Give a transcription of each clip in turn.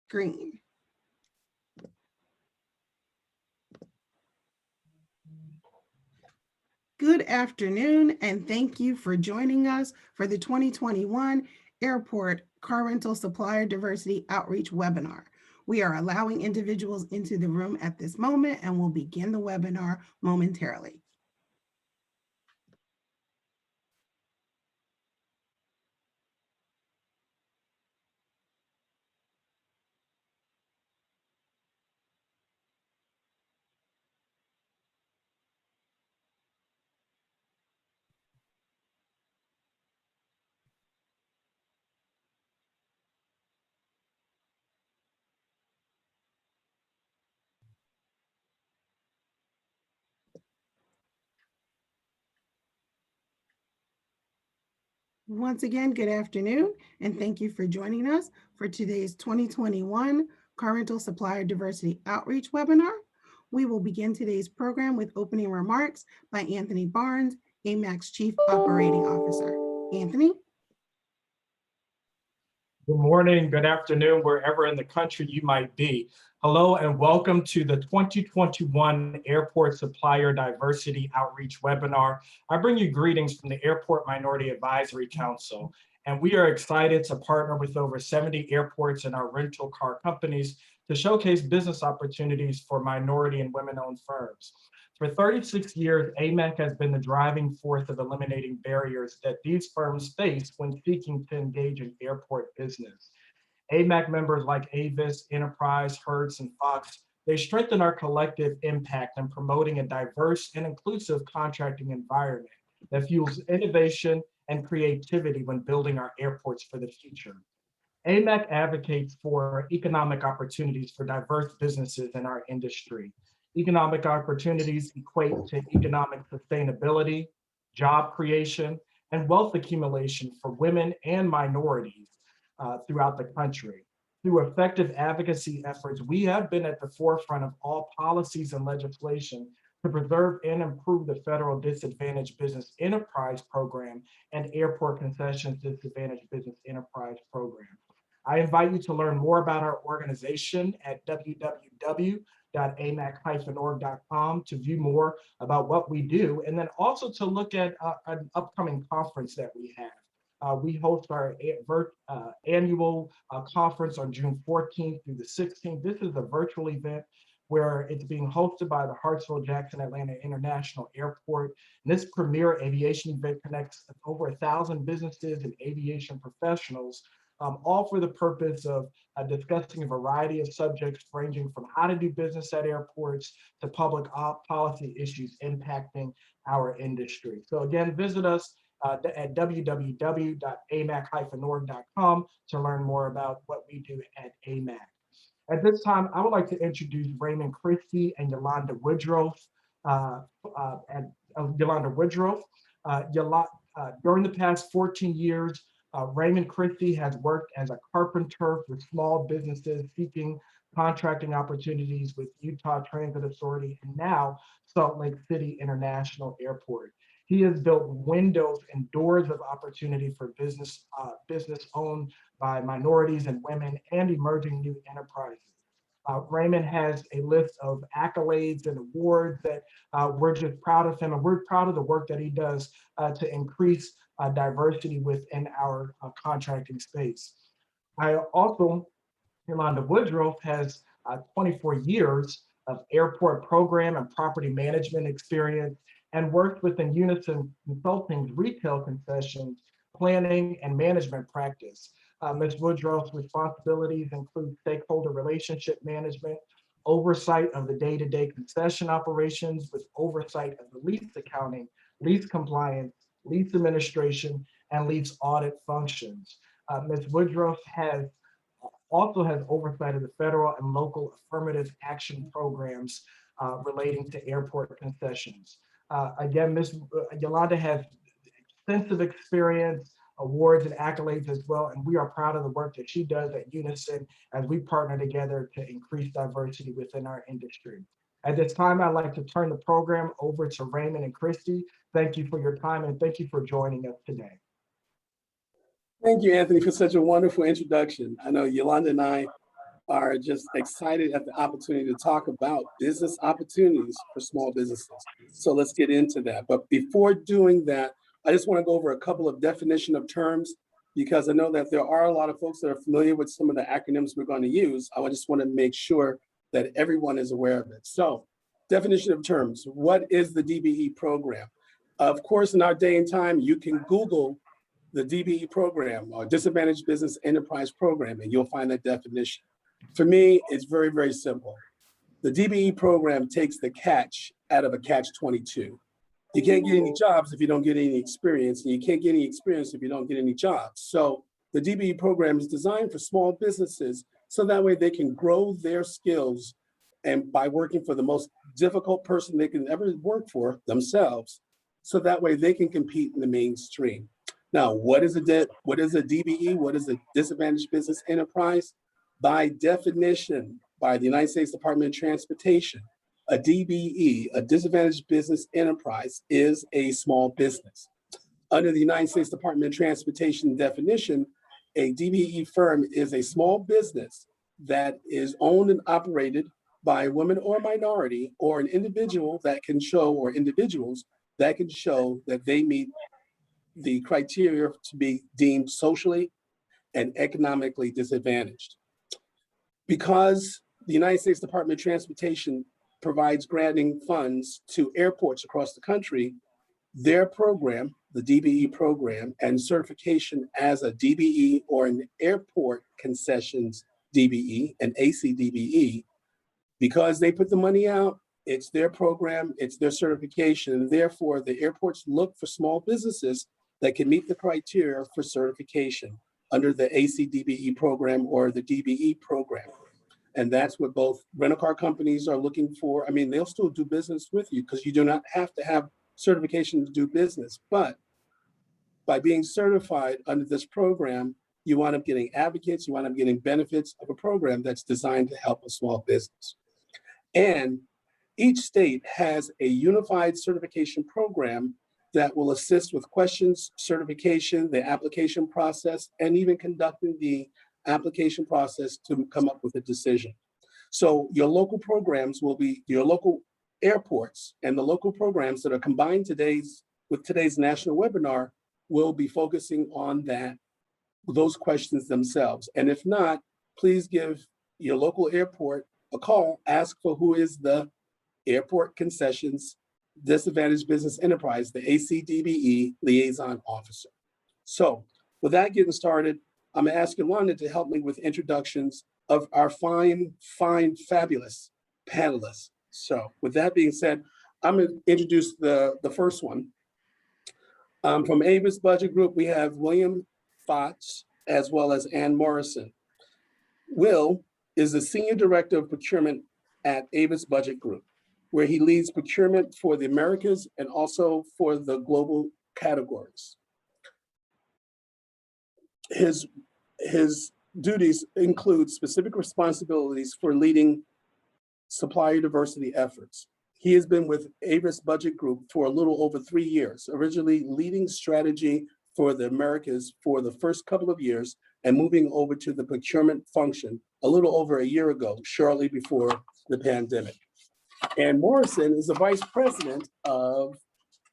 screen. Good afternoon, and thank you for joining us for the 2021 Airport Car Rental Supplier Diversity Outreach Webinar. We are allowing individuals into the room at this moment and will begin the webinar momentarily. Once again, good afternoon, and thank you for joining us for today's 2021 Car Rental Supplier Diversity Outreach Webinar. We will begin today's program with opening remarks by Anthony Barnes, AMAC's Chief Operating Officer. Anthony? Good morning, good afternoon, wherever in the country you might be. Hello and welcome to the 2021 Airport Supplier Diversity Outreach Webinar. I bring you greetings from the Airport Minority Advisory Council, and we are excited to partner with over 70 airports and our rental car companies to showcase business opportunities for minority and women-owned firms. For 36 years, AMAC has been the driving force of eliminating barriers that these firms face when seeking to engage in airport business. AMAC members like Avis, Enterprise, Hertz, and Fox, they strengthen our collective impact in promoting a diverse and inclusive contracting environment that fuels innovation and creativity when building our airports for the future. AMAC advocates for economic opportunities for diverse businesses in our industry. Economic opportunities equate to economic sustainability, job creation, and wealth accumulation for women and minorities throughout the country. Through effective advocacy efforts, we have been at the forefront of all policies and legislation to preserve and improve the Federal Disadvantaged Business Enterprise Program and Airport Concessions Disadvantaged Business Enterprise Program. I invite you to learn more about our organization at www.amac-org.com to view more about what we do, and then also to look at an upcoming conference that we have. We host our annual conference on June 14th through the 16th. This is a virtual event where it's being hosted by the Hartsfield-Jackson Atlanta International Airport. And this premier aviation event connects over 1,000 businesses and aviation professionals, all for the purpose of discussing a variety of subjects ranging from how to do business at airports to public policy issues impacting our industry. So again, visit us at www.amac-org.com to learn more about what we do at AMAC. At this time, I would like to introduce Raymond, Christie, and Yolanda Woodrow. During the past 14 years, Raymond Christie has worked as a carpenter for small businesses seeking contracting opportunities with Utah Transit Authority and now Salt Lake City International Airport. He has built windows and doors of opportunity for business owned by minorities and women and emerging new enterprises. Raymond has a list of accolades and awards that we're just proud of him, and we're proud of the work that he does to increase diversity within our contracting space. Yolanda Woodrow has 24 years of airport program and property management experience and worked within Unison Consulting's retail concessions, planning, and management practice. Ms. Woodrow's responsibilities include stakeholder relationship management, oversight of the day-to-day concession operations with oversight of the lease accounting, lease compliance, lease administration, and lease audit functions. Ms. Woodrow also has oversight of the federal and local affirmative action programs relating to airport concessions. Again, Ms. Yolanda has extensive experience, awards, and accolades as well, and we are proud of the work that she does at Unison as we partner together to increase diversity within our industry. At this time, I'd like to turn the program over to Raymond and Christie. Thank you for your time and thank you for joining us today. Thank you, Anthony, for such a wonderful introduction. I know Yolanda and I are just excited at the opportunity to talk about business opportunities for small businesses. So let's get into that. But before doing that, I just want to go over a couple of definition of terms because I know that there are a lot of folks that are familiar with some of the acronyms we're going to use. I just want to make sure that everyone is aware of it. So definition of terms, what is the DBE program? Of course, in our day and time, you can Google the DBE program or Disadvantaged Business Enterprise Program, and you'll find that definition. For me, it's very, very simple. The DBE program takes the catch out of a catch-22. You can't get any jobs if you don't get any experience, and you can't get any experience if you don't get any jobs. So the DBE program is designed for small businesses so that way they can grow their skills and by working for the most difficult person they can ever work for, themselves, so that way they can compete in the mainstream. Now, what is a DBE? What is a Disadvantaged Business Enterprise? By definition, by the United States Department of Transportation, a DBE, a Disadvantaged Business Enterprise, is a small business. Under the United States Department of Transportation definition, a DBE firm is a small business that is owned and operated by a woman or minority or an individual that can show, or individuals that can show that they meet the criteria to be deemed socially and economically disadvantaged. Because the United States Department of Transportation provides granting funds to airports across the country, their program, the DBE program, and certification as a DBE or an airport concessions DBE, an ACDBE, because they put the money out, it's their program, it's their certification, and therefore the airports look for small businesses that can meet the criteria for certification under the ACDBE program or the DBE program. And that's what both rental car companies are looking for. I mean, they'll still do business with you because you do not have to have certification to do business. But by being certified under this program, you wind up getting advocates, you wind up getting benefits of a program that's designed to help a small business. And each state has a unified certification program that will assist with questions, certification, the application process, and even conducting the application process to come up with a decision. So your local programs will be your local airports, and the local programs that are combined with today's national webinar will be focusing on those questions themselves. And if not, please give your local airport a call, ask for who is the Airport Concessions Disadvantaged Business Enterprise, the ACDBE liaison officer. So with that getting started, I'm gonna ask Yolanda to help me with introductions of our fine, fabulous panelists. So with that being said, I'm gonna introduce the first one. From Avis Budget Group, we have William Fox as well as Ann Morrison. Will is the Senior Director of Procurement at Avis Budget Group, where he leads procurement for the Americas and also for the global categories. His duties include specific responsibilities for leading supplier diversity efforts. He has been with Avis Budget Group for a little over 3 years, originally leading strategy for the Americas for the first couple of years and moving over to the procurement function a little over a year ago, shortly before the pandemic. And Morrison is the Vice President of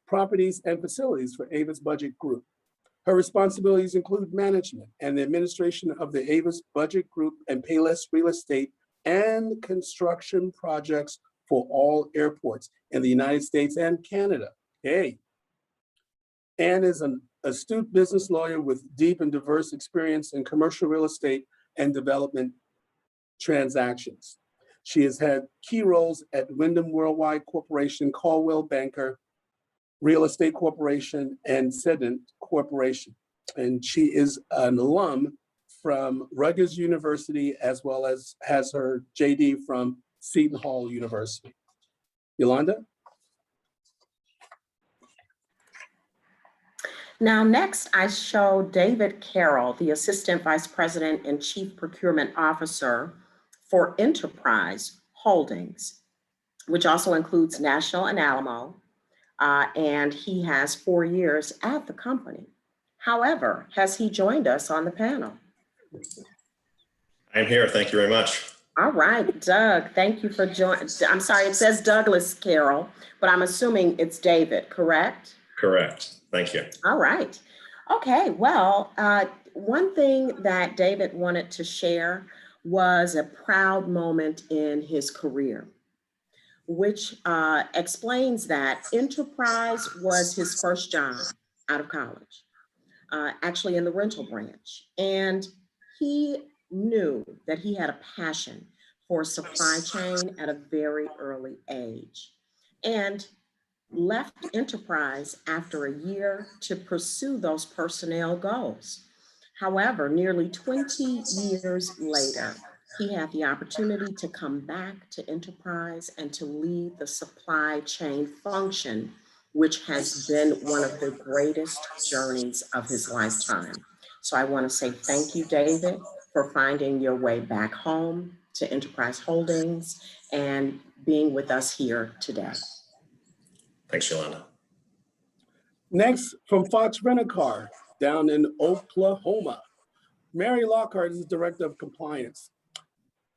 Properties and Facilities for Avis Budget Group. Her responsibilities include management and the administration of the Avis Budget Group and Payless Real Estate and construction projects for all airports in the United States and Canada. Hey. Anne is an astute business lawyer with deep and diverse experience in commercial real estate and development transactions. She has had key roles at Wyndham Worldwide Corporation, Caldwell Banker, Real Estate Corporation, and Sedent Corporation. And she is an alum from Rutgers University, as well as has her JD from Seton Hall University. Yolanda? Now, next, I show David Carroll, the Assistant Vice President and Chief Procurement Officer for Enterprise Holdings, which also includes National and Alamo, and he has 4 years at the company. However, has he joined us on the panel? I'm here. Thank you very much. All right, Doug, thank you for joining. I'm sorry, it says Douglas Carroll, but I'm assuming it's David, correct? Correct. Thank you. All right. Okay, well, one thing that David wanted to share was a proud moment in his career, which explains that enterprise was his first job out of college, actually in the rental branch. And he knew that he had a passion for supply chain at a very early age, and left enterprise after a year to pursue those personnel goals. However, nearly 20 years later, he had the opportunity to come back to enterprise and to lead the supply chain function, which has been one of the greatest journeys of his lifetime. So I want to say thank you, David, for finding your way back home to Enterprise Holdings and being with us here today. Thanks, Yolanda. Next, from Fox Rent-A-Car down in Oklahoma, Mary Lockhart is the Director of Compliance.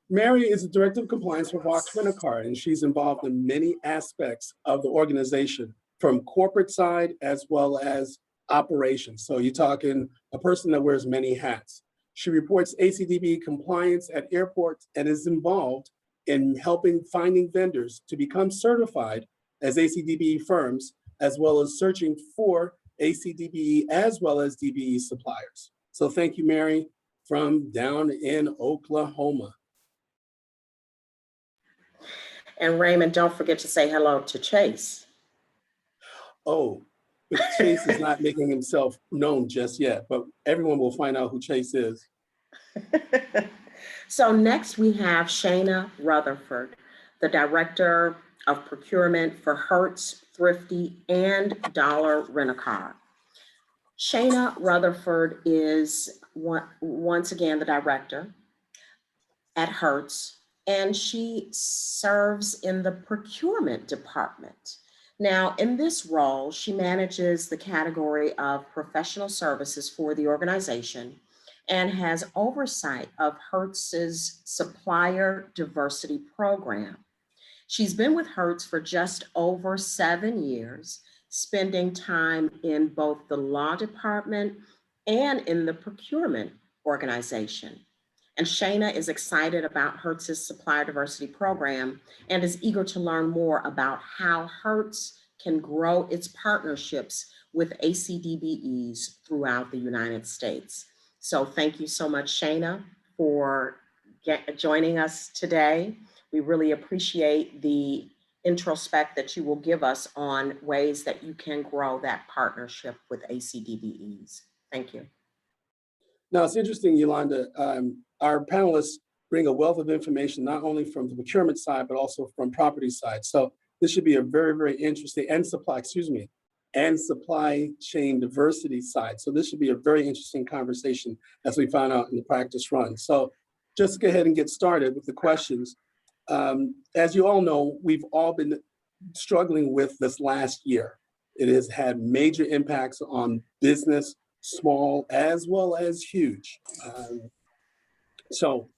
Mary is the Director of Compliance for Fox Rent-A-Car, and she's involved in many aspects of the organization, from corporate side as well as operations. So you're talking a person that wears many hats. She reports ACDBE compliance at airports and is involved in helping finding vendors to become certified as ACDBE firms, as well as searching for ACDBE as well as DBE suppliers. So thank you, Mary, from down in Oklahoma. And Raymond, don't forget to say hello to Chase. Oh, but Chase is not making himself known just yet, but everyone will find out who Chase is. So next we have Shayna Rutherford, the Director of Procurement for Hertz, Thrifty, and Dollar Rent-A-Car. Shayna Rutherford is once again the director at Hertz, and she serves in the procurement department. Now, in this role, she manages the category of professional services for the organization and has oversight of Hertz's supplier diversity program. She's been with Hertz for just over 7 years, spending time in both the law department and in the procurement organization. And Shayna is excited about Hertz's supplier diversity program and is eager to learn more about how Hertz can grow its partnerships with ACDBEs throughout the United States. So thank you so much, Shayna, for joining us today. We really appreciate the introspect that you will give us on ways that you can grow that partnership with ACDBEs. Thank you. Now, it's interesting, Yolanda, our panelists bring a wealth of information, not only from the procurement side, but also from property side. So this should be a very, very interesting, and supply chain diversity side. So this should be a very interesting conversation as we find out in the practice run. So just to go ahead and get started with the questions. As you all know, we've all been struggling with this last year. It has had major impacts on business, small as well as huge. So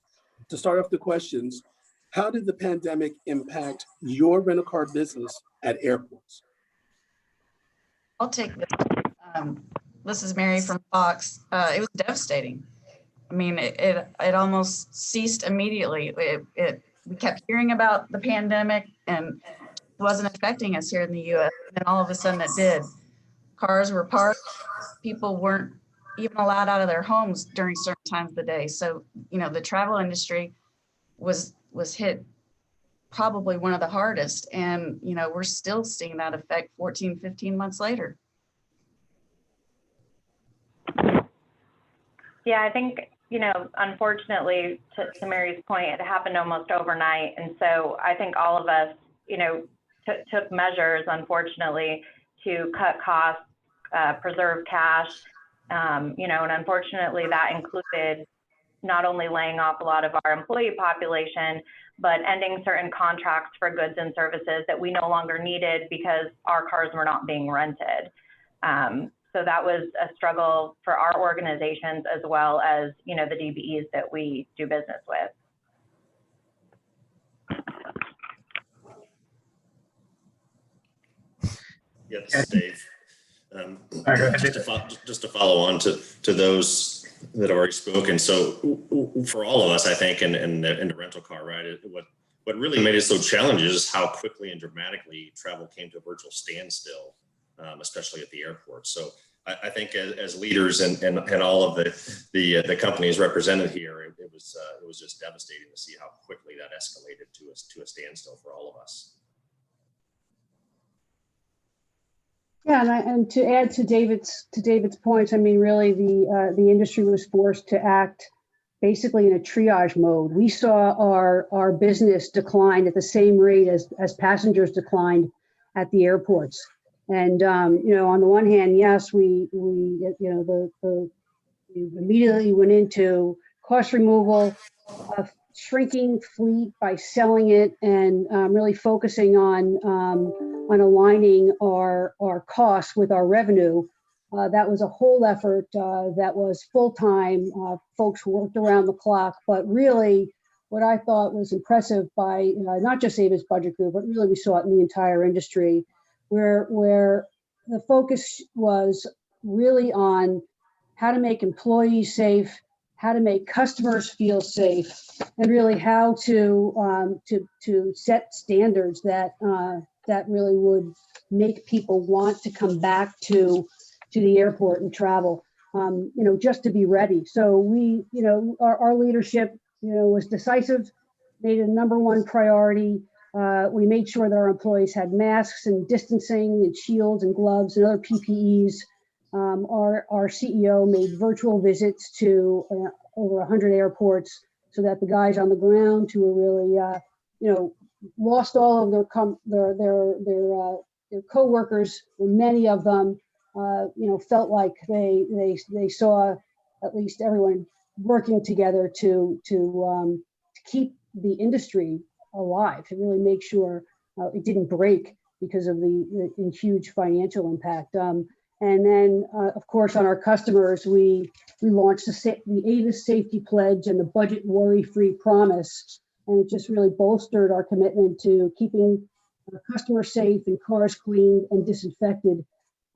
to start off the questions, how did the pandemic impact your rental car business at airports? I'll take this. This is Mary from Fox. It was devastating. I mean, it almost ceased immediately. We kept hearing about the pandemic and it wasn't affecting us here in the US. And all of a sudden it did. Cars were parked. People weren't even allowed out of their homes during certain times of the day. So, you know, the travel industry was hit probably one of the hardest. And, you know, we're still seeing that effect 14, 15 months later. Yeah, I think, you know, unfortunately, to Mary's point, it happened almost overnight. And so I think all of us, you know, took measures, unfortunately, to cut costs, preserve cash, you know, and unfortunately that included not only laying off a lot of our employee population, but ending certain contracts for goods and services that we no longer needed because our cars were not being rented. So that was a struggle for our organizations as well as, the DBEs that we do business with. Yeah, this is Dave. Just to follow on to those that have already spoken. So for all of us, I think, in the rental car, right, what really made it so challenging is how quickly and dramatically travel came to a virtual standstill, especially at the airport. So I think as leaders and all of the companies represented here, it was just devastating to see how quickly that escalated to a standstill for all of us. Yeah, and to add to David's points, I mean, really, the industry was forced to act basically in a triage mode. We saw our business decline at the same rate as passengers declined at the airports. And on the one hand, yes, we immediately went into cost removal, shrinking fleet by selling it, and really focusing on aligning our costs with our revenue. That was a whole effort that was full-time. Folks worked around the clock, but really what I thought was impressive by not just Avis Budget Group, but really we saw it in the entire industry, where the focus was really on how to make employees safe, how to make customers feel safe, and really how to set standards that really would make people want to come back to the airport and travel, just to be ready. So we, our leadership, was decisive, made it a #1 priority. We made sure that our employees had masks and distancing and shields and gloves and other PPEs. Our CEO made virtual visits to over 100 airports so that the guys on the ground who were really, lost all of their co-workers, many of them, felt like they saw at least everyone working together to keep the industry alive, to really make sure it didn't break because of the huge financial impact. And then, of course, on our customers, we launched the Avis Safety Pledge and the Budget Worry-Free Promise, and it just really bolstered our commitment to keeping customers safe and cars cleaned and disinfected.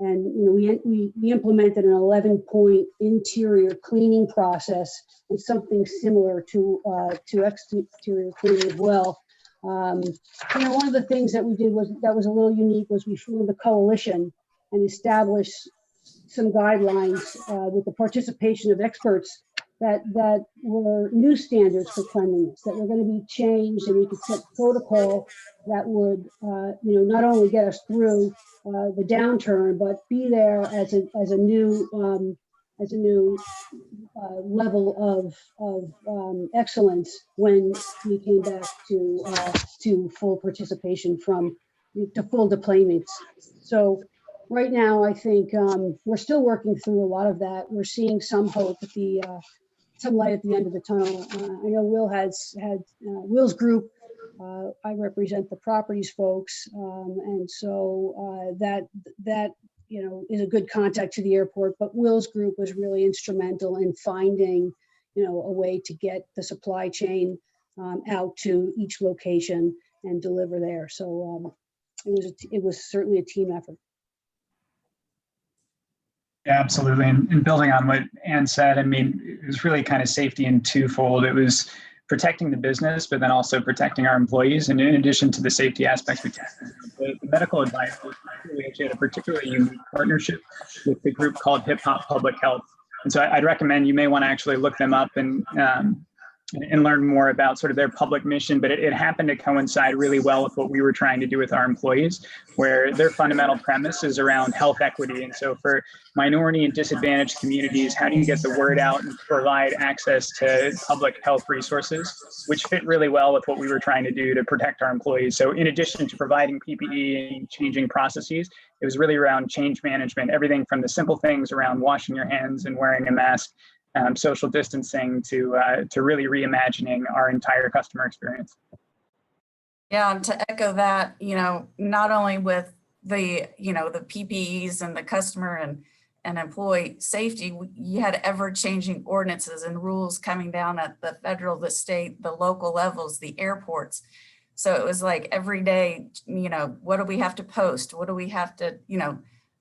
And we implemented an 11-point interior cleaning process and something similar to exterior cleaning as well. One of the things that we did that was a little unique was we formed a coalition and established some guidelines with the participation of experts that were new standards for cleanliness that were going to be changed, and we could set protocol that would not only get us through the downturn, but be there as a new level of excellence when we came back to full participation to full deployments. So right now, I think we're still working through a lot of that. We're seeing some hope at some light at the end of the tunnel. I know Will has had Will's group. I represent the properties folks, and so that is a good contact to the airport. But Will's group was really instrumental in finding a way to get the supply chain out to each location and deliver there. So it was certainly a team effort. Yeah, absolutely. And building on what Ann said, I mean, it was really kind of safety in twofold. It was protecting the business, but then also protecting our employees. And in addition to the safety aspects, the medical advisors, we actually had a particularly unique partnership with the group called Hip Hop Public Health. And so I'd recommend you may want to actually look them up and learn more about sort of their public mission, but it happened to coincide really well with what we were trying to do with our employees, where their fundamental premise is around health equity. And so for minority and disadvantaged communities, how do you get the word out and provide access to public health resources, which fit really well with what we were trying to do to protect our employees. So in addition to providing PPE and changing processes, it was really around change management, everything from the simple things around washing your hands and wearing a mask, social distancing, to really reimagining our entire customer experience. Yeah, and to echo that, not only with the, the PPEs and the customer and employee safety, you had ever-changing ordinances and rules coming down at the federal, the state, the local levels, the airports. So it was like every day, you know, what do we have to post? What do we have to, you know,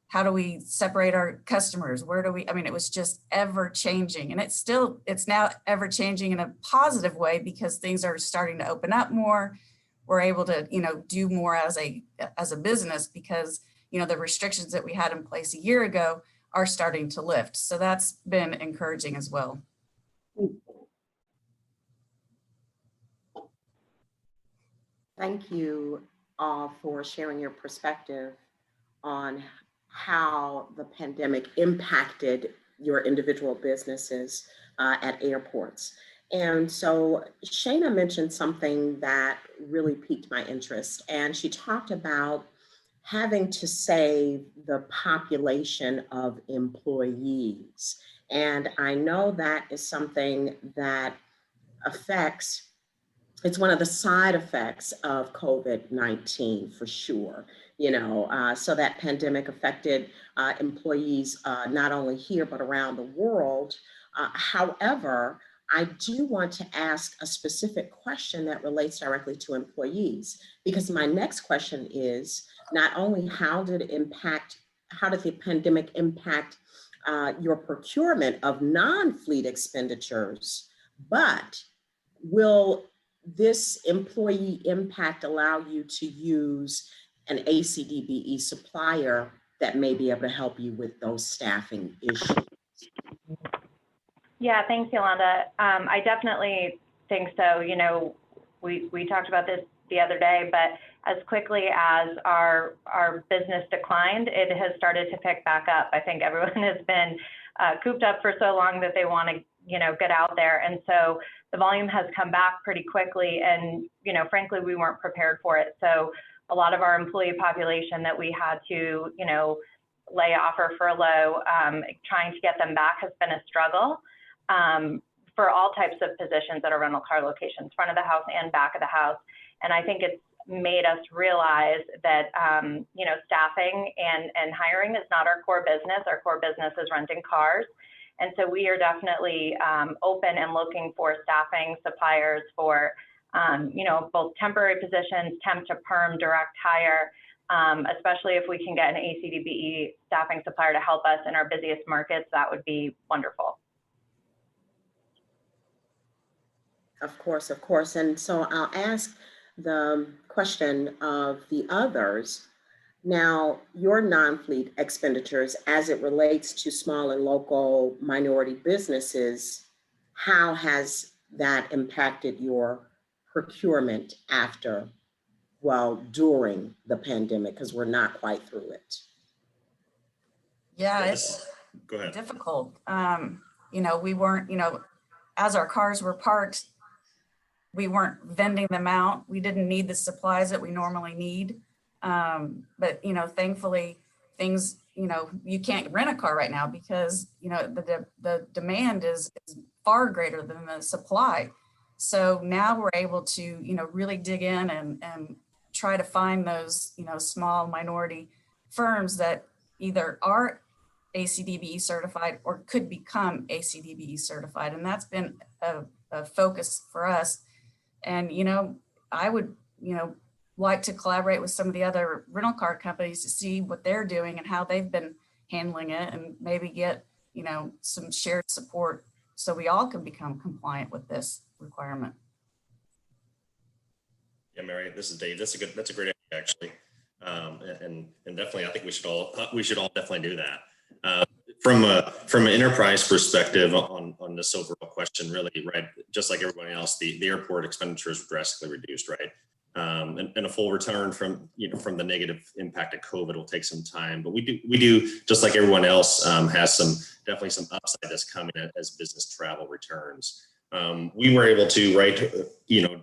how do we separate our customers? Where do we, I mean, it was just ever changing, and it's now ever changing in a positive way because things are starting to open up more. We're able to, you know, do more as a business because, you know, the restrictions that we had in place a year ago are starting to lift. So that's been encouraging as well. Thank you all for sharing your perspective on how the pandemic impacted your individual businesses at airports. And so Shayna mentioned something that really piqued my interest, and she talked about having to save the population of employees. And I know that is something that affects, it's one of the side effects of COVID-19 for sure. You know, so that pandemic affected employees not only here, but around the world. However, I do want to ask a specific question that relates directly to employees, because my next question is not only how did the pandemic impact your procurement of non-fleet expenditures, but will this employee impact allow you to use an ACDBE supplier that may be able to help you with those staffing issues? Yeah, thanks, Yolanda. I definitely think so. You know, we talked about this the other day, but as quickly as our business declined, it has started to pick back up. I think everyone has been cooped up for so long that they want to, you know, get out there. And so the volume has come back pretty quickly. And, you know, frankly, we weren't prepared for it. So a lot of our employee population that we had to, you know, lay off or furlough, trying to get them back has been a struggle for all types of positions at our rental car locations, front of the house and back of the house. And I think it's made us realize that, you know, staffing and hiring is not our core business. Our core business is renting cars. And so we are definitely open and looking for staffing suppliers for, you know, both temporary positions, temp to perm, direct hire, especially if we can get an ACDBE staffing supplier to help us in our busiest markets, that would be wonderful. Of course, of course. And so I'll ask the question of the others. Now, your non-fleet expenditures as it relates to small and local minority businesses, how has that impacted your procurement after, well, during the pandemic, because we're not quite through it? Yeah, it's Go ahead. difficult. You know, we weren't, you know, as our cars were parked, we weren't vending them out. We didn't need the supplies that we normally need. But, you know, thankfully things, you know, you can't rent a car right now because, you know, the demand is far greater than the supply. So now we're able to, you know, really dig in and try to find those, you know, small minority firms that either are ACDBE certified or could become ACDBE certified. And that's been a focus for us. And, you know, I would, you know, like to collaborate with some of the other rental car companies to see what they're doing and how they've been handling it, and maybe get, you know, some shared support so we all can become compliant with this requirement. Yeah, Mary, this is Dave. That's a great idea, actually. And definitely, I think we should all definitely do that. From an enterprise perspective on this overall question, really, right? Just like everybody else, the airport expenditures were drastically reduced, right? And a full return from the negative impact of COVID will take some time, but we do just like everyone else has definitely some upside that's coming as business travel returns. We were able to, right, you know,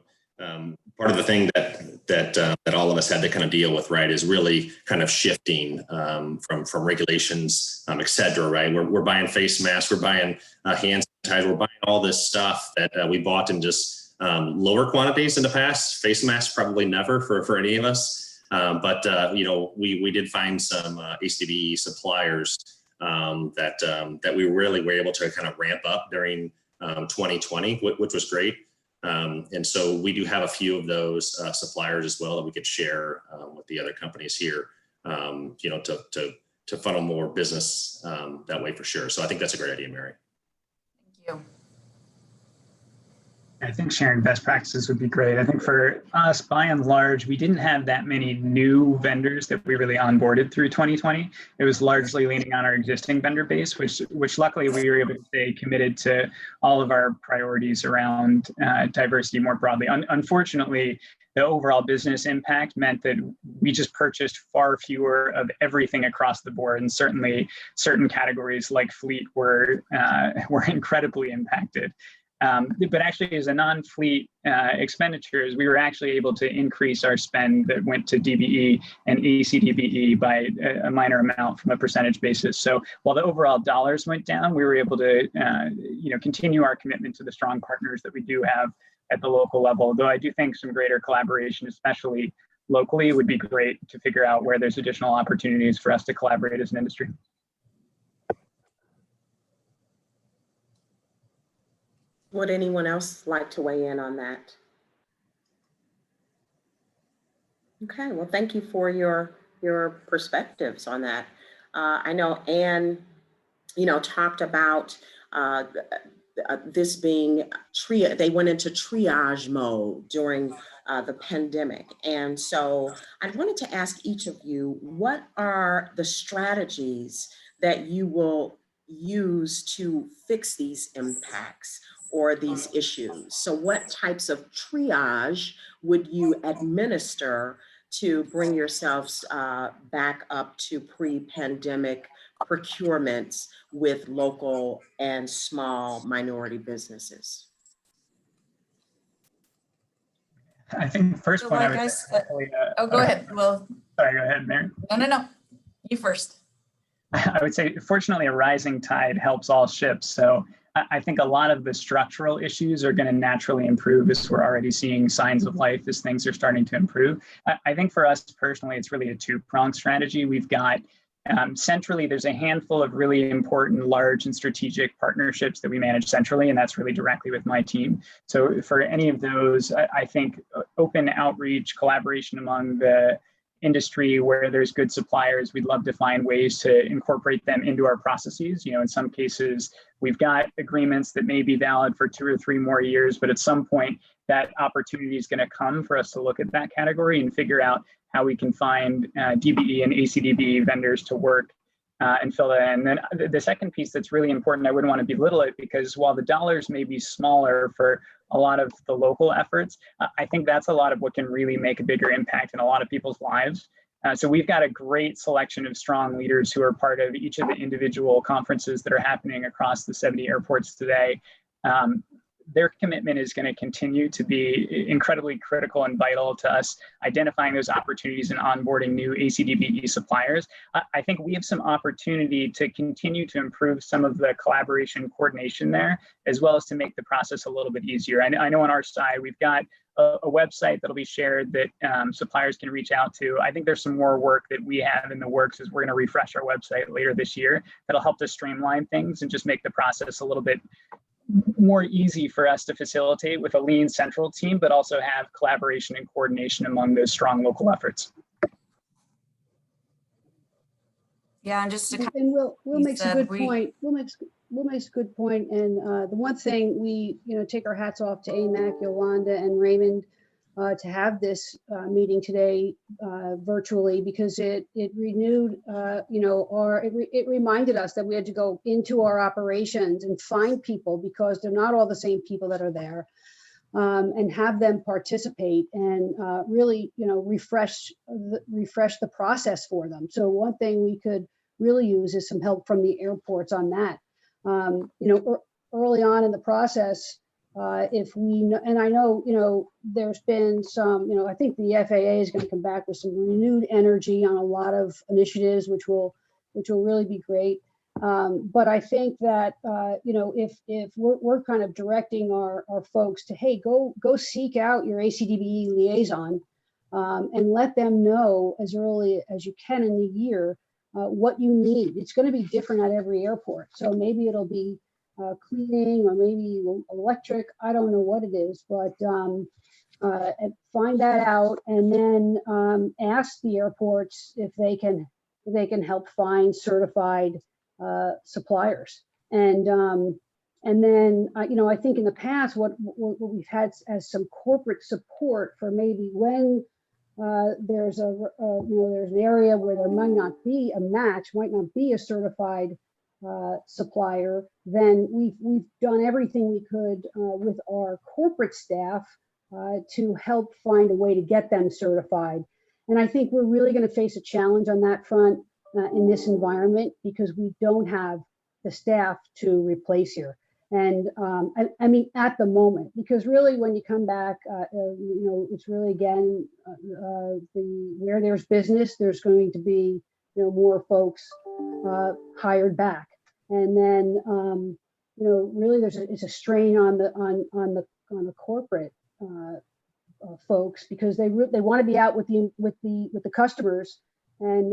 part of the thing that all of us had to kind of deal with, right, is really kind of shifting from regulations, et cetera, right? We're buying face masks, we're buying hand sanitizer, we're buying all this stuff that we bought in just lower quantities in the past. Face masks probably never for any of us, but you know, we did find some ACDBE suppliers that we really were able to kind of ramp up during 2020, which was great. And so we do have a few of those suppliers as well that we could share with the other companies here, to funnel more business that way for sure. So I think that's a great idea, Mary. Thank you. I think sharing best practices would be great. I think for us, by and large, we didn't have that many new vendors that we really onboarded through 2020. It was largely leaning on our existing vendor base, which luckily we were able to stay committed to all of our priorities around diversity more broadly. Unfortunately, the overall business impact meant that we just purchased far fewer of everything across the board, and certainly certain categories like fleet were incredibly impacted. But actually, as a non-fleet expenditures, we were actually able to increase our spend that went to DBE and ACDBE by a minor amount from a percentage basis. So while the overall dollars went down, we were able to continue our commitment to the strong partners that we do have at the local level. Though I do think some greater collaboration, especially locally, would be great to figure out where there's additional opportunities for us to collaborate as an industry. Would anyone else like to weigh in on that? Okay, well, thank you for your perspectives on that. I know Anne, talked about this being they went into triage mode during the pandemic. And so I wanted to ask each of you, what are the strategies that you will use to fix these impacts or these issues? So what types of triage would you administer to bring yourselves back up to pre-pandemic procurements with local and small minority businesses? I think the first So point like I would go ahead. Well, sorry, go ahead, Mary. No. You first. I would say, fortunately, a rising tide helps all ships. So I think a lot of the structural issues are going to naturally improve as we're already seeing signs of life as things are starting to improve. I think for us personally, it's really a two-pronged strategy. We've got centrally, there's a handful of really important, large and strategic partnerships that we manage centrally, and that's really directly with my team. So for any of those, I think open outreach, collaboration among the industry where there's good suppliers, we'd love to find ways to incorporate them into our processes. In some cases, we've got agreements that may be valid for 2 or 3 more years, but at some point that opportunity is going to come for us to look at that category and figure out how we can find DBE and ACDBE vendors to work and fill that in. And then the second piece that's really important, I wouldn't want to belittle it, because while the dollars may be smaller for a lot of the local efforts, I think that's a lot of what can really make a bigger impact in a lot of people's lives. So we've got a great selection of strong leaders who are part of each of the individual conferences that are happening across the 70 airports today. Their commitment is going to continue to be incredibly critical and vital to us identifying those opportunities and onboarding new ACDBE suppliers. I think we have some opportunity to continue to improve some of the collaboration coordination there, as well as to make the process a little bit easier. I know on our side, we've got a website that'll be shared that suppliers can reach out to. I think there's some more work that we have in the works as we're going to refresh our website later this year that'll help to streamline things and just make the process a little bit more easy for us to facilitate with a lean central team, but also have collaboration and coordination among those strong local efforts. Yeah, and just to And Will makes a good we- point. Will makes a good point. And the one thing we take our hats off to AMAC, Yolanda, and Raymond to have this meeting today virtually, because it renewed it reminded us that we had to go into our operations and find people, because they're not all the same people that are there, and have them participate and really refresh the process for them. So one thing we could really use is some help from the airports on that. Early on in the process, if we know, and I know, there's been some, I think the FAA is going to come back with some renewed energy on a lot of initiatives, which will really be great. But I think that, if we're kind of directing our folks to, hey, go seek out your ACDBE liaison and let them know as early as you can in the year what you need. It's going to be different at every airport. So maybe it'll be cleaning or maybe electric. I don't know what it is, but and find that out, and then ask the airports if they can help find certified suppliers. And then I think in the past what we've had as some corporate support for maybe when there's there's an area where there might not be a match, might not be a certified supplier, then we've done everything we could with our corporate staff to help find a way to get them certified. And I think we're really going to face a challenge on that front in this environment, because we don't have the staff to replace here. And I mean, at the moment, because really when you come back, it's really, again, where there's business, there's going to be, more folks hired back. And then, really it's a strain on the corporate folks, because they want to be out with the customers, and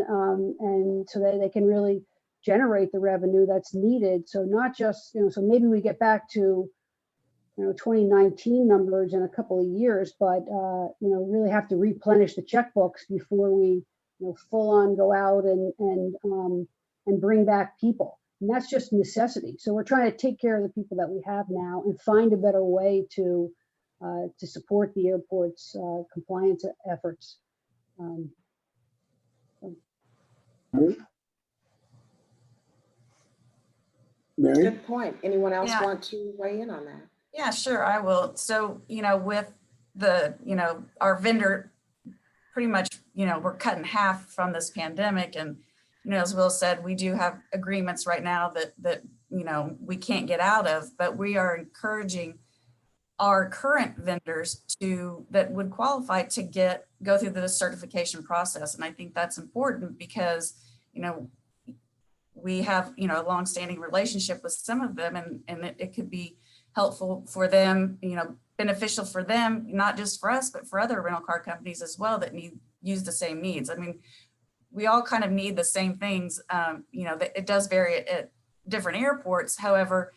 so that they can really generate the revenue that's needed. So not just, so maybe we get back to 2019 numbers in a couple of years, but really have to replenish the checkbooks before we full on go out and bring back people. And that's just necessity. So we're trying to take care of the people that we have now and find a better way to support the airport's compliance efforts. Mary? Good point. Anyone else Yeah. want to weigh in on that? Yeah, sure, I will. So, with our vendor, pretty much, we're cut in half from this pandemic. And, as Will said, we do have agreements right now that we can't get out of, but we are encouraging our current vendors that would qualify to go through the certification process. And I think that's important because, we have, a longstanding relationship with some of them, and it could be helpful for them, beneficial for them, not just for us, but for other rental car companies as well that use the same needs. I mean, we all kind of need the same things. It does vary at different airports. However,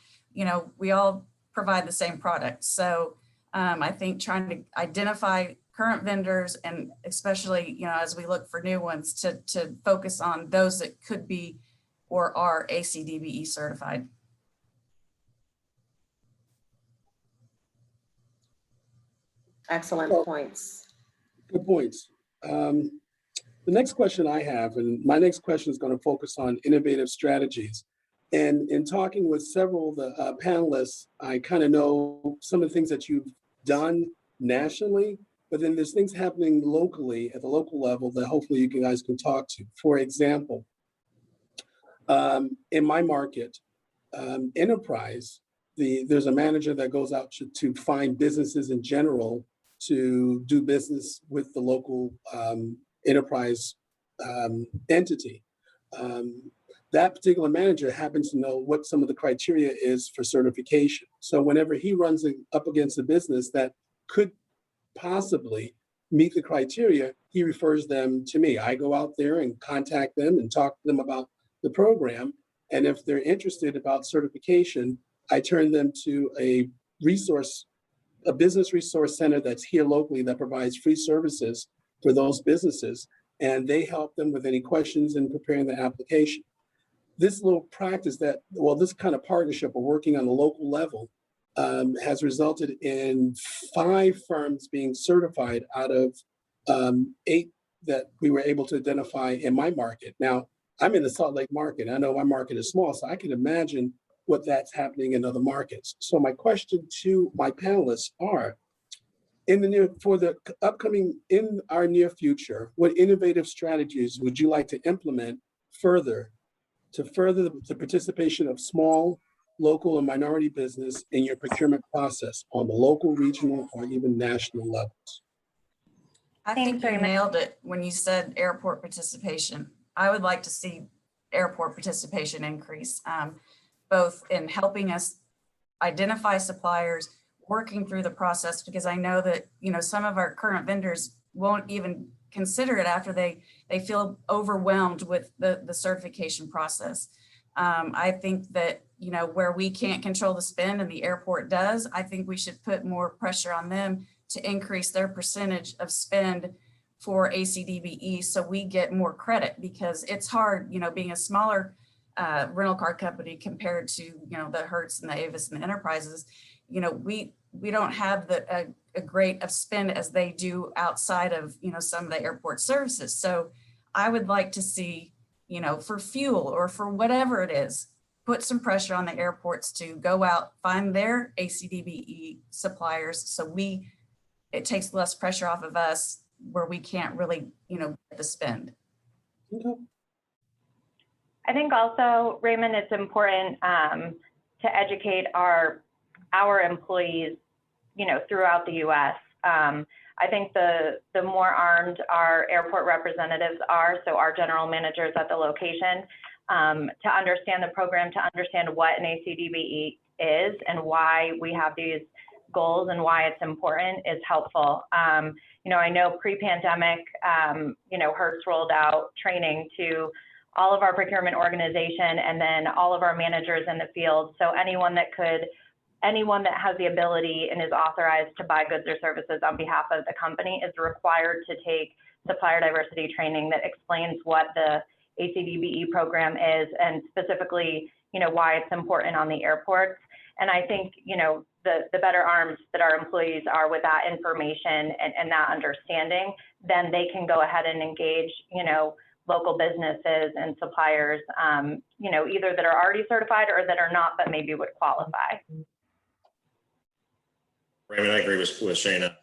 we all provide the same product. So I think trying to identify current vendors, and especially, as we look for new ones, to focus on those that could be or are ACDBE certified. Excellent points. Good points. The next question I have, and my next question is going to focus on innovative strategies. And in talking with several of the panelists, I kind of know some of the things that you've done nationally, but then there's things happening locally at the local level that hopefully you guys can talk to. For example, in my market, enterprise, there's a manager that goes out to find businesses in general to do business with the local enterprise entity. That particular manager happens to know what some of the criteria is for certification. So whenever he runs up against a business that could possibly meet the criteria, he refers them to me. I go out there and contact them and talk to them about the program. And if they're interested about certification, I turn them to a business resource center that's here locally that provides free services for those businesses. And they help them with any questions in preparing the application. This little practice this kind of partnership of working on the local level has resulted in 5 firms being certified out of 8 that we were able to identify in my market. Now, I'm in the Salt Lake market. I know my market is small, so I can imagine what that's happening in other markets. So my question to my panelists are, in our near future, what innovative strategies would you like to implement to further the participation of small, local, and minority business in your procurement process on the local, regional, or even national levels? I think you nailed it when you said airport participation. I would like to see airport participation increase, both in helping us identify suppliers, working through the process, because I know that, some of our current vendors won't even consider it after they feel overwhelmed with the certification process. I think that, you know, where we can't control the spend and the airport does, I think we should put more pressure on them to increase their percentage of spend for ACDBE so we get more credit, because it's hard, you know, being a smaller rental car company compared to, you know, the Hertz and the Avis and the Enterprises. You know, we don't have a great of spend as they do outside of, you know, some of the airport services. So I would like to see, you know, for fuel or for whatever it is, put some pressure on the airports to go out, find their ACDBE suppliers, so it takes less pressure off of us where we can't really, you know, get the spend. Okay. I think also, Raymond, it's important to educate our employees, you know, throughout the U.S. I think the more armed our airport representatives are, so our general managers at the location, to understand the program, to understand what an ACDBE is and why we have these goals and why it's important is helpful. You know, I know pre-pandemic, you know, Hertz rolled out training to all of our procurement organization and then all of our managers in the field. So anyone that has the ability and is authorized to buy goods or services on behalf of the company is required to take supplier diversity training that explains what the ACDBE program is and specifically, you know, why it's important on the airports. And I think, you know, the better armed that our employees are with that information and that understanding, then they can go ahead and engage, you know, local businesses and suppliers, you know, either that are already certified or that are not, but maybe would qualify. Raymond, I agree with Shayna.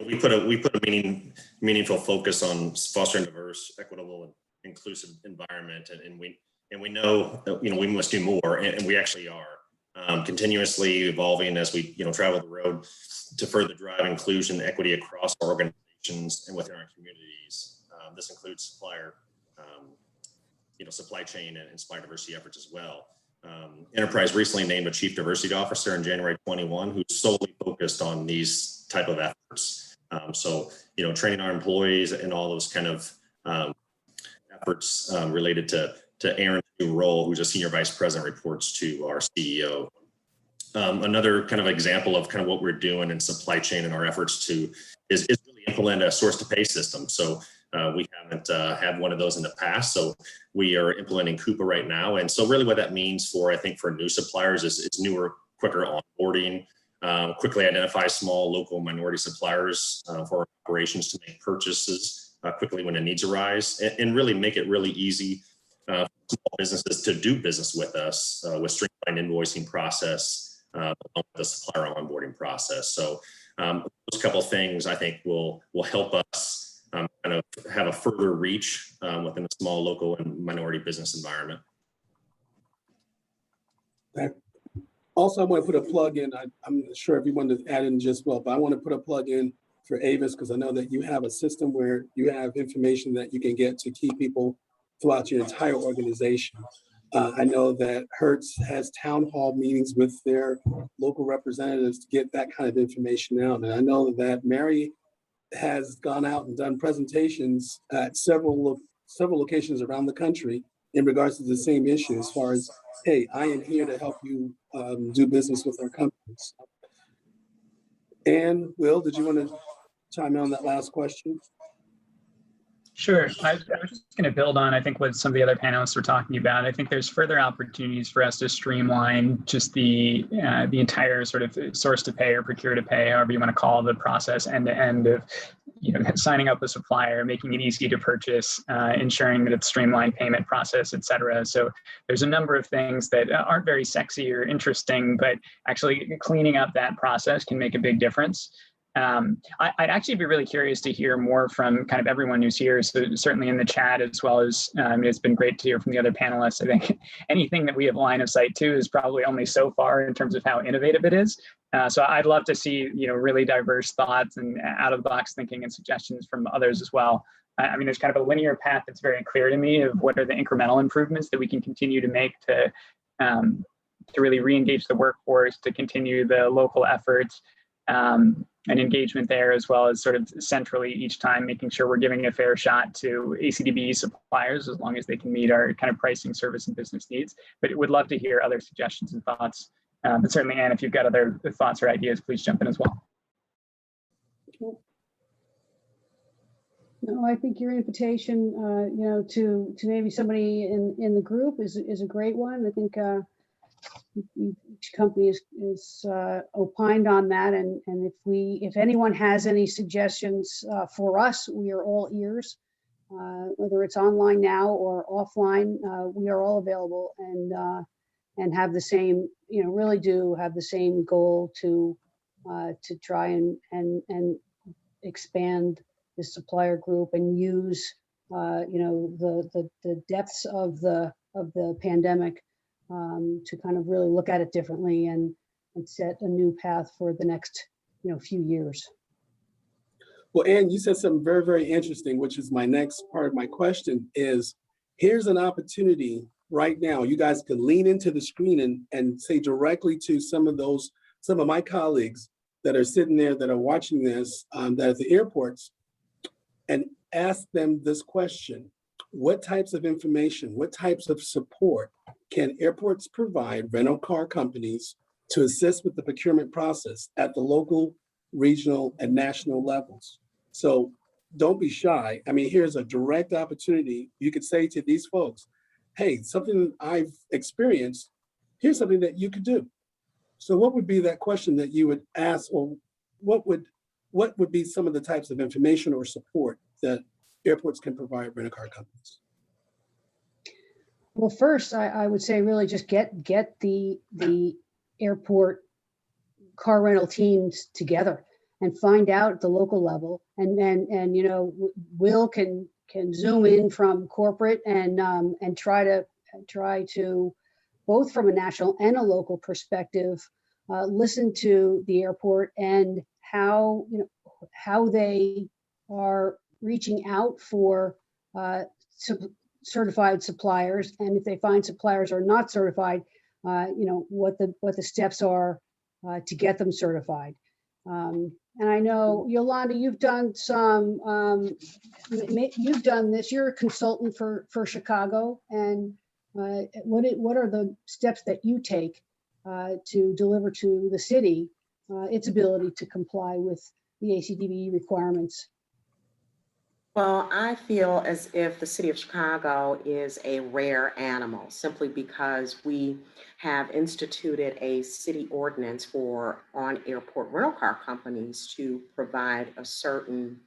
We put a meaningful focus on fostering a diverse, equitable, and inclusive environment, and we know that, you know, we must do more, and we actually are continuously evolving as we, you know, travel the road to further drive inclusion and equity across our organizations and within our communities. This includes supplier, you know, supply chain and supplier diversity efforts as well. Enterprise recently named a chief diversity officer in January 21 who's solely focused on these type of efforts. So, you know, training our employees and all those kind of efforts related to Aaron's new role, who's a senior vice president, reports to our CEO. Another kind of example of kind of what we're doing in supply chain and our efforts is really implement a source to pay system. So we haven't had one of those in the past. So we are implementing Coupa right now. And so really what that means for new suppliers is newer, quicker onboarding, quickly identify small local minority suppliers for operations to make purchases quickly when the needs arise, and really make it really easy for small businesses to do business with us with streamlined invoicing process, along with the supplier onboarding process. So those couple of things I think will help us kind of have a further reach within a small local and minority business environment. Also, I want to put a plug in. I'm sure everyone to add in just well, but I want to put a plug in for Avis because I know that you have a system where you have information that you can get to key people throughout your entire organization. I know that Hertz has town hall meetings with their local representatives to get that kind of information out. And I know that Mary has gone out and done presentations at several locations around the country in regards to the same issue as far as, hey, I am here to help you do business with our companies. And Will, did you want to chime in on that last question? Sure. I was just going to build on, I think, what some of the other panelists were talking about. I think there's further opportunities for us to streamline just the entire sort of source to pay or procure to pay, however you want to call the process, end to end of, you know, signing up a supplier, making it easy to purchase, ensuring that it's streamlined payment process, et cetera. So there's a number of things that aren't very sexy or interesting, but actually cleaning up that process can make a big difference. I'd actually be really curious to hear more from kind of everyone who's here, so certainly in the chat, as well as it's been great to hear from the other panelists. I think anything that we have line of sight to is probably only so far in terms of how innovative it is. So I'd love to see, you know, really diverse thoughts and out of the box thinking and suggestions from others as well. I mean, there's kind of a linear path that's very clear to me of what are the incremental improvements that we can continue to make to really re-engage the workforce, to continue the local efforts, and engagement there, as well as sort of centrally each time making sure we're giving a fair shot to ACDBE suppliers as long as they can meet our kind of pricing, service, and business needs. But would love to hear other suggestions and thoughts. But certainly, Anne, if you've got other thoughts or ideas, please jump in as well. No, I think your invitation, to maybe somebody in the group is a great one. I think each company is opined on that, and if anyone has any suggestions for us, we are all ears. Whether it's online now or offline, we are all available and have the same, really do have the same goal to try and expand the supplier group and use the depths of the pandemic to kind of really look at it differently and set a new path for the next few years. Well, Anne, you said something very, very interesting, which is my next part of my question is, here's an opportunity right now. You guys can lean into the screen and say directly to some of my colleagues that are sitting there that are watching this, that at the airports, and ask them this question: what types of information, what types of support can airports provide rental car companies to assist with the procurement process at the local, regional, and national levels? So don't be shy. I mean, here's a direct opportunity. You could say to these folks, hey, something I've experienced, here's something that you could do. So what would be that question that you would ask, or what would be some of the types of information or support that airports can provide rental car companies? Well, first, I would say really just get the airport car rental teams together and find out at the local level. And Will can zoom in from corporate and try to both from a national and a local perspective, listen to the airport and how they are reaching out for certified suppliers, and if they find suppliers are not certified, what the steps are to get them certified. And I know, Yolanda, you've done you've done this. You're a consultant for Chicago, and what are the steps that you take to deliver to the city its ability to comply with the ACDBE requirements? Well, I feel as if the city of Chicago is a rare animal simply because we have instituted a city ordinance for on-airport rental car companies to provide a certain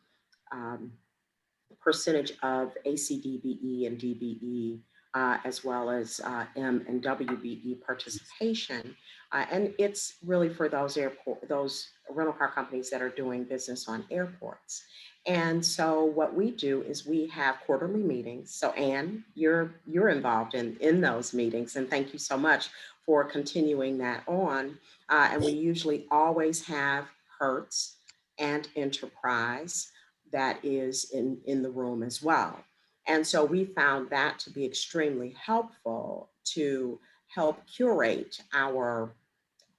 percentage of ACDBE and DBE, as well as M and WBE participation. And it's really for those rental car companies that are doing business on airports. And so what we do is we have quarterly meetings. So Anne, you're involved in those meetings, and thank you so much for continuing that on. And we usually always have Hertz and Enterprise that is in the room as well. And so we found that to be extremely helpful to help curate our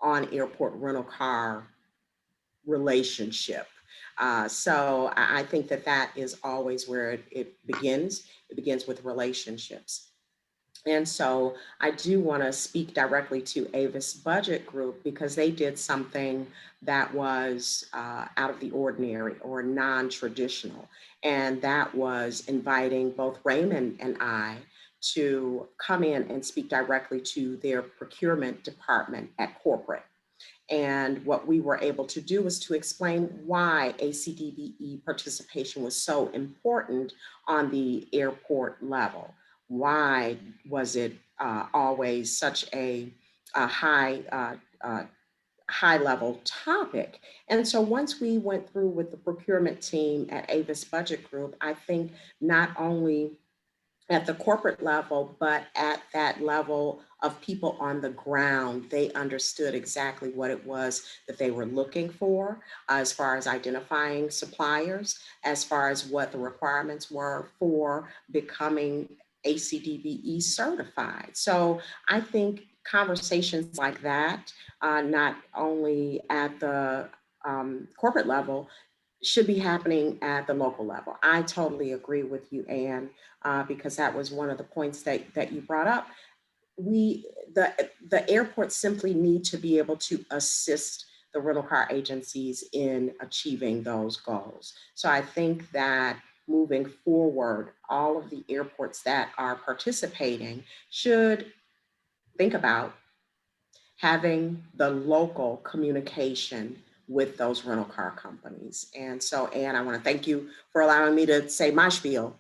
on-airport rental car relationship. So I think that is always where it begins. It begins with relationships. And so I do want to speak directly to Avis Budget Group because they did something that was out of the ordinary or non-traditional. And that was inviting both Raymond and I to come in and speak directly to their procurement department at corporate. And what we were able to do was to explain why ACDBE participation was so important on the airport level. Why was it always such a high level topic? And so once we went through with the procurement team at Avis Budget Group, I think not only at the corporate level, but at that level of people on the ground, they understood exactly what it was that they were looking for as far as identifying suppliers, as far as what the requirements were for becoming ACDBE certified. So I think conversations like that, not only at the corporate level should be happening at the local level. I totally agree with you, Anne, because that was one of the points that you brought up. The airports simply need to be able to assist the rental car agencies in achieving those goals. So I think that moving forward, all of the airports that are participating should think about having the local communication with those rental car companies. And so, Anne, I want to thank you for allowing me to say my spiel,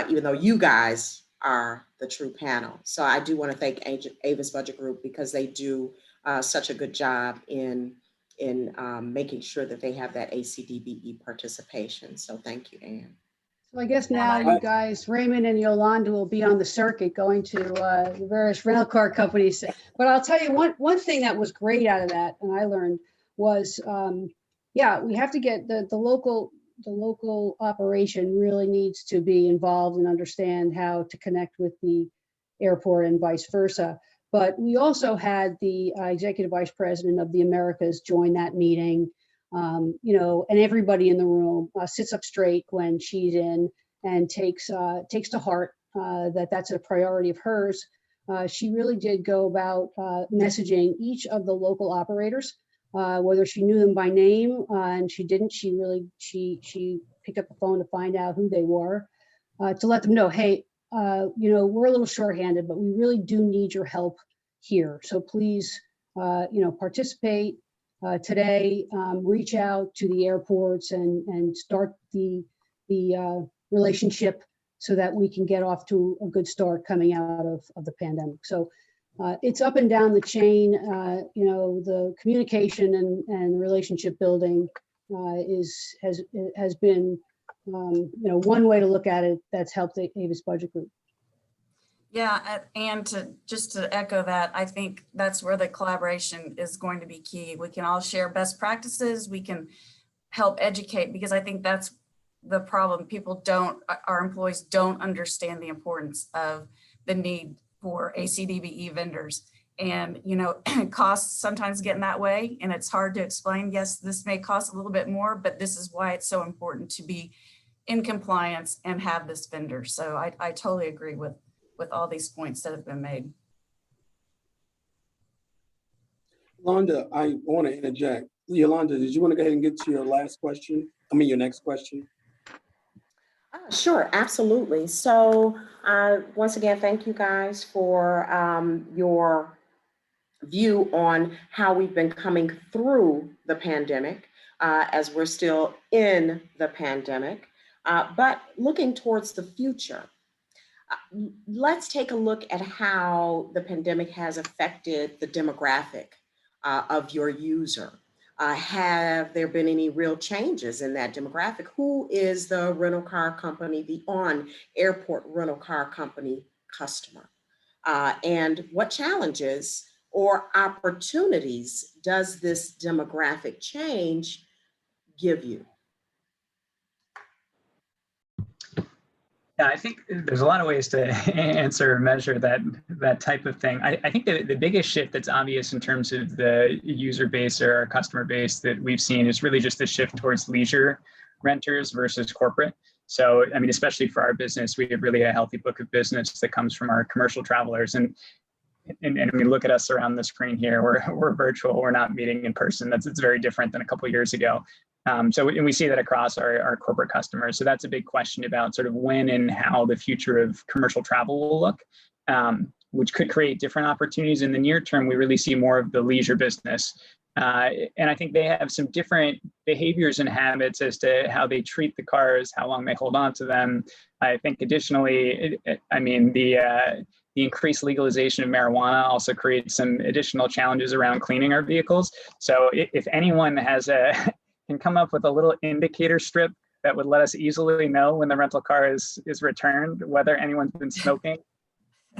even though you guys are the true panel. So I do want to thank Avis Budget Group because they do such a good job in making sure that they have that ACDBE participation. So thank you, Anne. So I guess now you guys, Raymond and Yolanda, will be on the circuit going to the various rental car companies. But I'll tell you one thing that was great out of that, and I learned was, yeah, we have to get the local operation really needs to be involved and understand how to connect with the airport and vice versa. But we also had the executive vice president of the Americas join that meeting. And everybody in the room sits up straight when she's in and takes to heart that's a priority of hers. She really did go about messaging each of the local operators, whether she knew them by name, and she didn't. She picked up the phone to find out who they were, to let them know, hey, we're a little shorthanded, but we really do need your help here. So please, participate. Today, reach out to the airports and start the relationship so that we can get off to a good start coming out of the pandemic. So it's up and down the chain. The communication and relationship building has been one way to look at it that's helped the Avis Budget Group. Yeah, and to echo that, I think that's where the collaboration is going to be key. We can all share best practices. We can help educate, because I think that's the problem. Our employees don't understand the importance of the need for ACDBE vendors. And, costs sometimes get in that way, and it's hard to explain. Yes, this may cost a little bit more, but this is why it's so important to be in compliance and have this vendor. So I totally agree with all these points that have been made. Yolanda, I want to interject. Yolanda, did you want to go ahead and get to your your next question? Sure, absolutely. So once again, thank you guys for your view on how we've been coming through the pandemic, as we're still in the pandemic, but looking towards the future. Let's take a look at how the pandemic has affected the demographic of your user. Have there been any real changes in that demographic? Who is the rental car company, the on-airport rental car company customer? And what challenges or opportunities does this demographic change give you? Yeah, I think there's a lot of ways to answer or measure that type of thing. I think the biggest shift that's obvious in terms of the user base or our customer base that we've seen is really just the shift towards leisure renters versus corporate. So, I mean, especially for our business, we have really a healthy book of business that comes from our commercial travelers. And I mean, look at us around the screen here. We're virtual. We're not meeting in person. It's very different than a couple of years ago. And we see that across our corporate customers. So that's a big question about sort of when and how the future of commercial travel will look, which could create different opportunities. In the near term, we really see more of the leisure business. And I think they have some different behaviors and habits as to how they treat the cars, how long they hold on to them. I think additionally, the increased legalization of marijuana also creates some additional challenges around cleaning our vehicles. So if anyone can come up with a little indicator strip that would let us easily know when the rental car is returned, whether anyone's been smoking,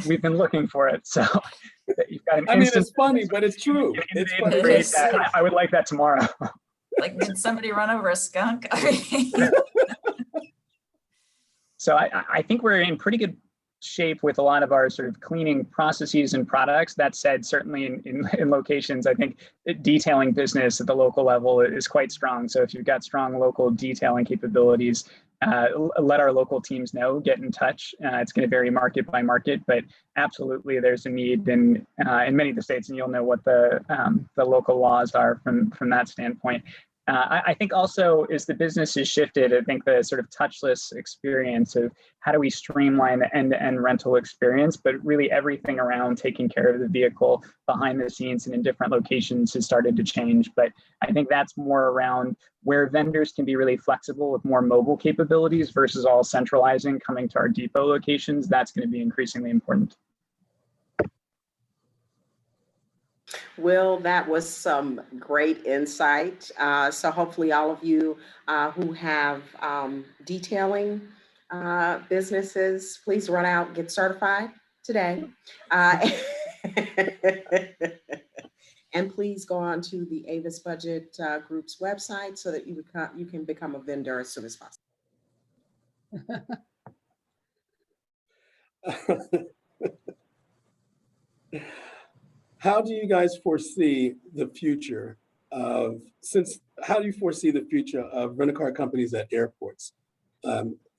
we've been looking for it. So you've got it's funny, but it's true. It's funny. I would like that tomorrow. Like, did somebody run over a skunk? So I think we're in pretty good shape with a lot of our sort of cleaning processes and products. That said, certainly in locations, I think detailing business at the local level is quite strong. So if you've got strong local detailing capabilities, let our local teams know, get in touch. It's going to vary market by market, but absolutely there's a need in many of the states, and you'll know what the local laws are from that standpoint. I think also as the business has shifted, I think the sort of touchless experience of how do we streamline the end-to-end rental experience, but really everything around taking care of the vehicle behind the scenes and in different locations has started to change. But I think that's more around where vendors can be really flexible with more mobile capabilities versus all centralizing coming to our depot locations. That's going to be increasingly important. Will, that was some great insight. So hopefully all of you who have detailing businesses, please run out and get certified today. And please go on to the Avis Budget Group's website so that you can become a vendor as soon as possible. How do you guys foresee the future of rental car companies at airports?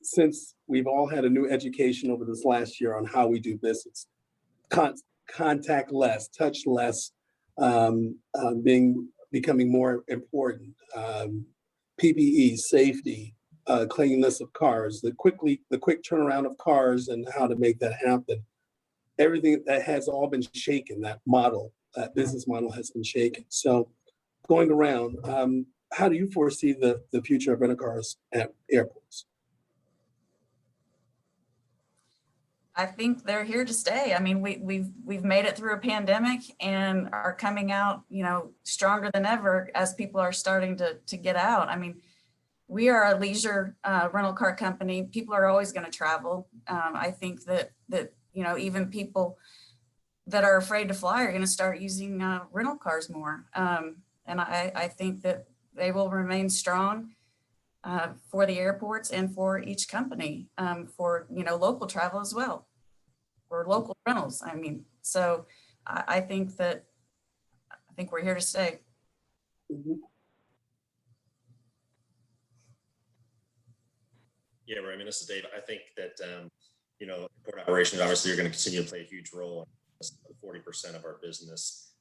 Since we've all had a new education over this last year on how we do business, contact less, touch less, becoming more important. PPE, safety, cleanliness of cars, the quick turnaround of cars and how to make that happen. Everything that has all been shaken, that business model has been shaken. So going around, how do you foresee the future of rental cars at airports? I think they're here to stay. I mean, we've made it through a pandemic and are coming out, stronger than ever as people are starting to get out. I mean, we are a leisure rental car company. People are always going to travel. I think that even people that are afraid to fly are going to start using rental cars more. And I think that they will remain strong for the airports and for each company, for local travel as well, for local rentals. I mean, so I think we're here to stay. Mm-hmm. Yeah, Raymond, this is Dave. I think that airport operations obviously are going to continue to play a huge role in 40% of our business.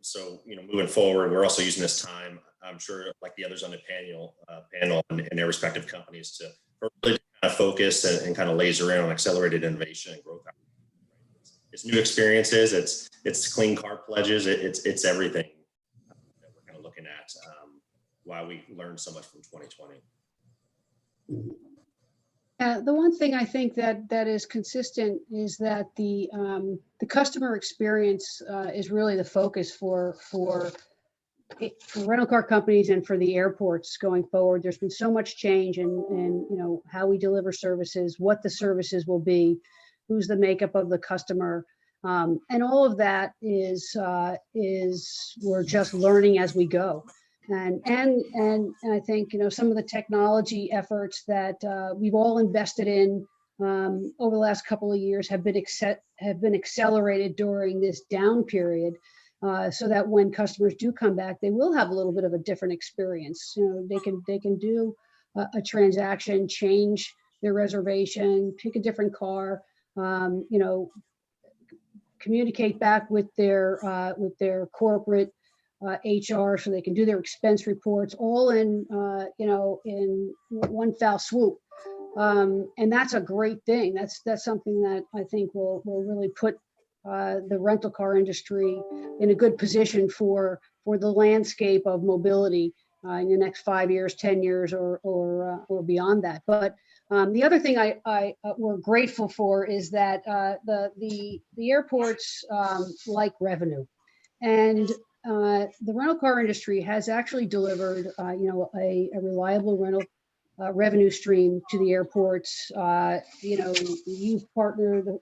So moving forward, we're also using this time, I'm sure, like the others on the panel and their respective companies, to really kind of focus and kind of laser in on accelerated innovation and growth. It's new experiences, it's clean car pledges, it's everything that we're kind of looking at. Why we learned so much from 2020. The one thing I think that is consistent is that the customer experience is really the focus for rental car companies and for the airports going forward. There's been so much change in how we deliver services, what the services will be, who's the makeup of the customer, and all of that is we're just learning as we go. And I think some of the technology efforts that we've all invested in over the last couple of years have been accelerated during this down period, so that when customers do come back, they will have a little bit of a different experience. They can do a transaction, change their reservation, pick a different car, communicate back with their corporate HR, so they can do their expense reports all in one foul swoop. And that's a great thing. That's something that I think will really put the rental car industry in a good position for the landscape of mobility in the next 5 years, 10 years, or beyond that. But the other thing we're grateful for is that the airports like revenue, and the rental car industry has actually delivered a reliable rental revenue stream to the airports. The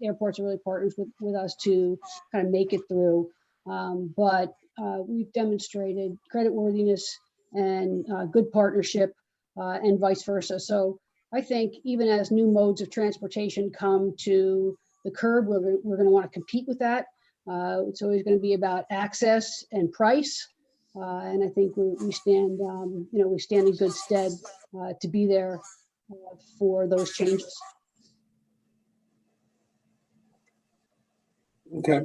airports are really partners with us to kind of make it through. But we've demonstrated creditworthiness and good partnership and vice versa. So I think even as new modes of transportation come to the curb. We're going to want to compete with that. It's always going to be about access and price. And I think we stand, we stand in good stead to be there for those changes. Okay.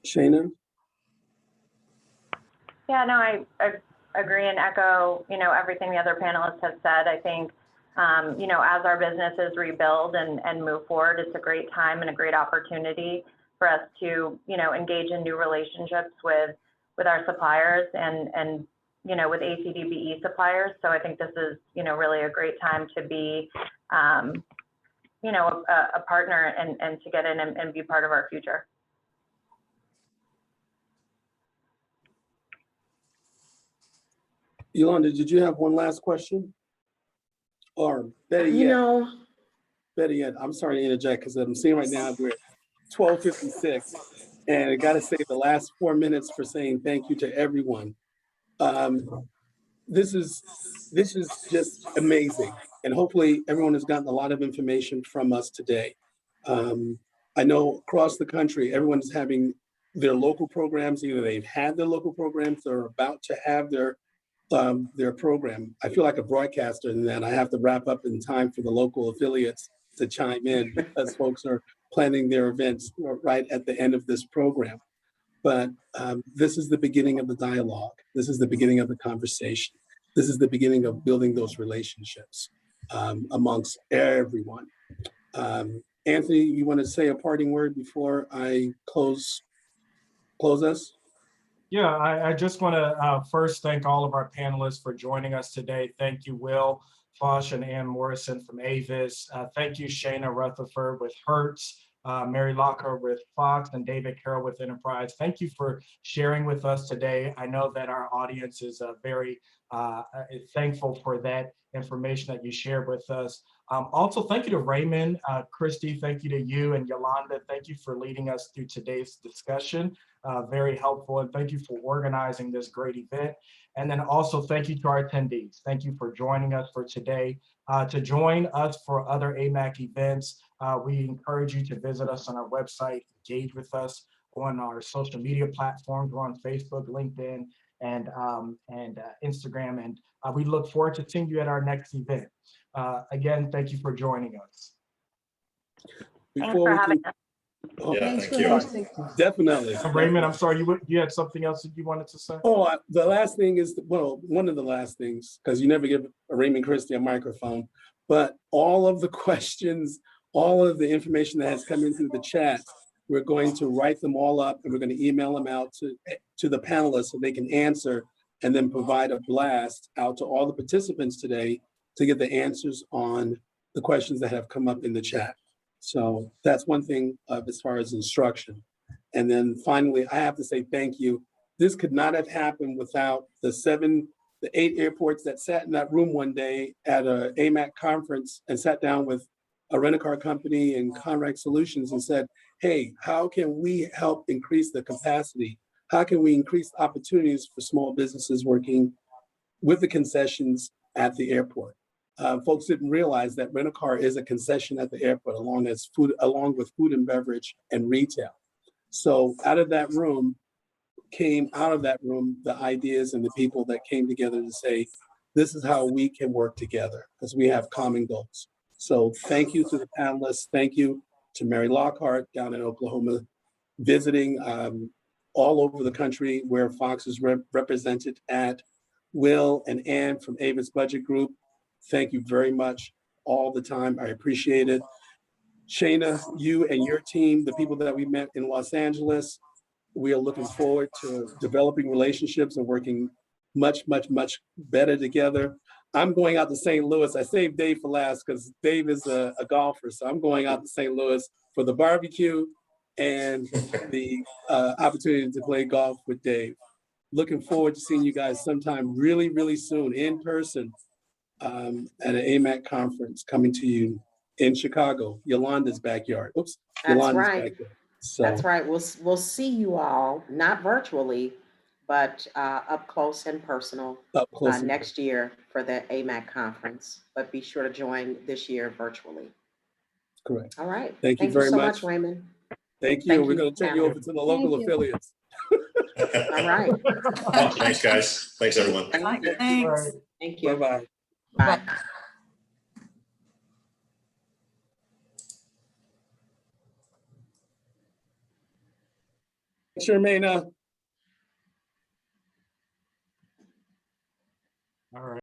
Shayna? Yeah, no, I agree and echo, everything the other panelists have said. I think, as our businesses rebuild and move forward, it's a great time and a great opportunity for us to, engage in new relationships with our suppliers and with ACDBE suppliers. So I think this is, really a great time to be, a partner and to get in and be part of our future. Yolanda, did you have one last question? Or better yet, I'm sorry to interject because I'm seeing right now we're at 12:56, and I got to say the last 4 minutes for saying thank you to everyone. This is just amazing, and hopefully everyone has gotten a lot of information from us today. I know across the country, everyone's having their local programs. Either they've had their local programs or are about to have their program. I feel like a broadcaster in that I have to wrap up in time for the local affiliates to chime in because folks are planning their events right at the end of this program. But this is the beginning of the dialogue. This is the beginning of the conversation. This is the beginning of building those relationships amongst everyone. Anthony, you want to say a parting word before I close us? Yeah, I just want to first thank all of our panelists for joining us today. Thank you, Will Fosh and Ann Morrison from Avis. Thank you, Shayna Rutherford with Hertz, Mary Lockhart with Fox, and David Carroll with Enterprise. Thank you for sharing with us today. I know that our audience is very thankful for that information that you shared with us. Also, thank you to Raymond, Christie, thank you to you, and Yolanda. Thank you for leading us through today's discussion. Very helpful, and thank you for organizing this great event. And then also thank you to our attendees. Thank you for joining us for today. To join us for other AMAC events, we encourage you to visit us on our website, engage with us on our social media platforms. We're on Facebook, LinkedIn, and Instagram, and we look forward to seeing you at our next event. Again, thank you for joining us. Thanks for having us. Oh, Yeah, Thanks thank for you. hosting. definitely. Raymond, I'm sorry, you had something else that you wanted to say? Oh, the last thing is, well, one of the last things, because you never give a Raymond Christie a microphone, but all of the questions, all of the information that has come in through the chat, we're going to write them all up and we're going to email them out to the panelists so they can answer and then provide a blast out to all the participants today to get the answers on the questions that have come up in the chat. So that's one thing as far as instruction. And then finally, I have to say thank you. This could not have happened without the 8 airports that sat in that room one day at a AMAC conference and sat down with a rent-a-car company and Conrack Solutions and said, hey, how can we help increase the capacity? How can we increase opportunities for small businesses working with the concessions at the airport? Folks didn't realize that rent-a-car is a concession at the airport along with food and beverage and retail. So out of that room the ideas and the people that came together to say, this is how we can work together because we have common goals. So thank you to the panelists. Thank you to Mary Lockhart down in Oklahoma, visiting all over the country where Fox is represented at. Will and Ann from Avis Budget Group, thank you very much all the time. I appreciate it. Shayna, you and your team, the people that we met in Los Angeles, we are looking forward to developing relationships and working much, much, much better together. I'm going out to St. Louis. I saved Dave for last because Dave is a golfer. So I'm going out to St. Louis for the barbecue and the opportunity to play golf with Dave. Looking forward to seeing you guys sometime really, really soon in person at an AMAC conference coming to you in Chicago, Yolanda's backyard. Oops, That's Yolanda's right. backyard. So, That's right. We'll see you all, not virtually, but up close and personal up close. next year for the AMAC conference. But be sure to join this year virtually. Correct. All right. Thank you Thank you very so much. much, Raymond. Thank you. Thank We're you, going to turn you Karen. over to the local you. affiliates. All right. Thanks, guys. Thanks, everyone. Right, you. thanks. Thank you. Bye-bye. Bye. Shayna. All right.